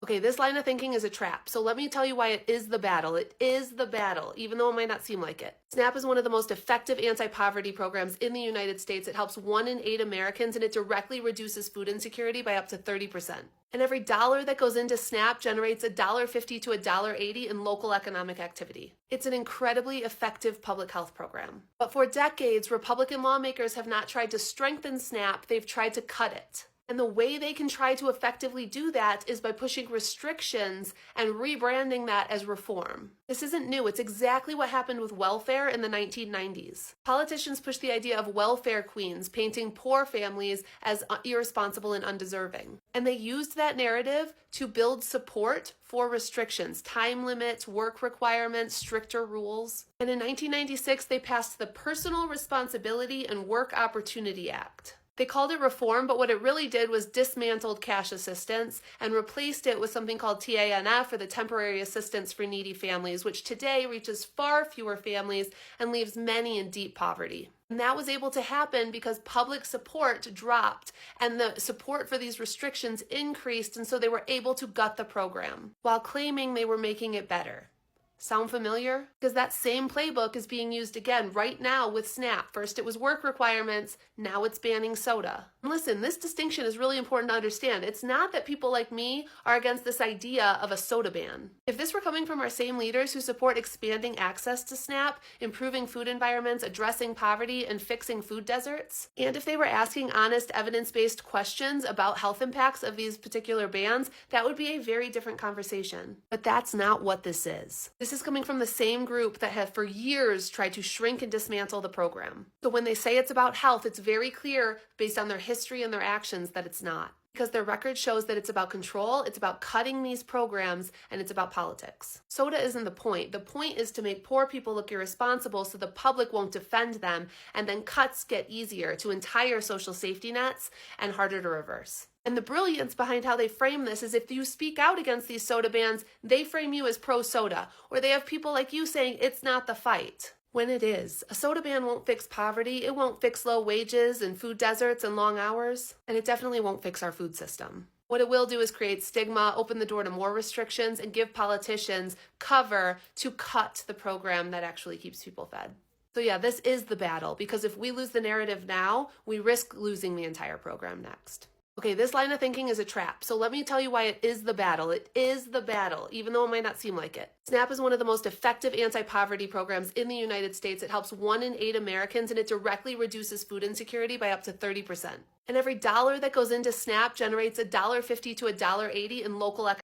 Okay, this line of thinking is a trap. So let me tell you why it is the battle. It is the battle, even though it might not seem like it. SNAP is one of the most effective anti-poverty programs in the United States. It helps 1 in 8 Americans, and it directly reduces food insecurity by up to 30%. And every dollar that goes into SNAP generates $1.50 to $1.80 in local economic activity. It's an incredibly effective public health program. But for decades, Republican lawmakers have not tried to strengthen SNAP, they've tried to cut it. And the way they can try to effectively do that is by pushing restrictions and rebranding that as reform. This isn't new. It's exactly what happened with welfare in the 1990s. Politicians pushed the idea of welfare queens, painting poor families as irresponsible and undeserving. And they used that narrative to build support for restrictions, time limits, work requirements, stricter rules. And in 1996, they passed the Personal Responsibility and Work Opportunity Act. They called it reform, but what it really did was dismantled cash assistance and replaced it with something called TANF, or the Temporary Assistance for Needy Families, which today reaches far fewer families and leaves many in deep poverty. And that was able to happen because public support dropped and the support for these restrictions increased, and so they were able to gut the program while claiming they were making it better. Sound familiar? Because that same playbook is being used again right now with SNAP. First it was work requirements, now it's banning soda. And listen, this distinction is really important to understand. It's not that people like me are against this idea of a soda ban. If this were coming from our same leaders who support expanding access to SNAP, improving food environments, addressing poverty, and fixing food deserts, and if they were asking honest, evidence-based questions about health impacts of these particular bans, that would be a very different conversation. But that's not what this is. This is coming from the same group that have for years tried to shrink and dismantle the program. So when they say it's about health, it's very clear based on their history and their actions that it's not. Because their record shows that it's about control, it's about cutting these programs, and it's about politics. Soda isn't the point. The point is to make poor people look irresponsible so the public won't defend them, and then cuts get easier to entire social safety nets and harder to reverse. And the brilliance behind how they frame this is if you speak out against these soda bans, they frame you as pro-soda, or they have people like you saying it's not the fight. When it is. A soda ban won't fix poverty, it won't fix low wages and food deserts and long hours, and it definitely won't fix our food system. What it will do is create stigma, open the door to more restrictions, and give politicians cover to cut the program that actually keeps people fed. So yeah, this is the battle, because if we lose the narrative now, we risk losing the entire program next. Okay, this line of thinking is a trap. So let me tell you why it is the battle. It is the battle, even though it might not seem like it. SNAP is one of the most effective anti-poverty programs in the United States. It helps 1 in 8 Americans, and it directly reduces food insecurity by up to 30%. And every dollar that goes into SNAP generates $1.50 to $1.80 in local economic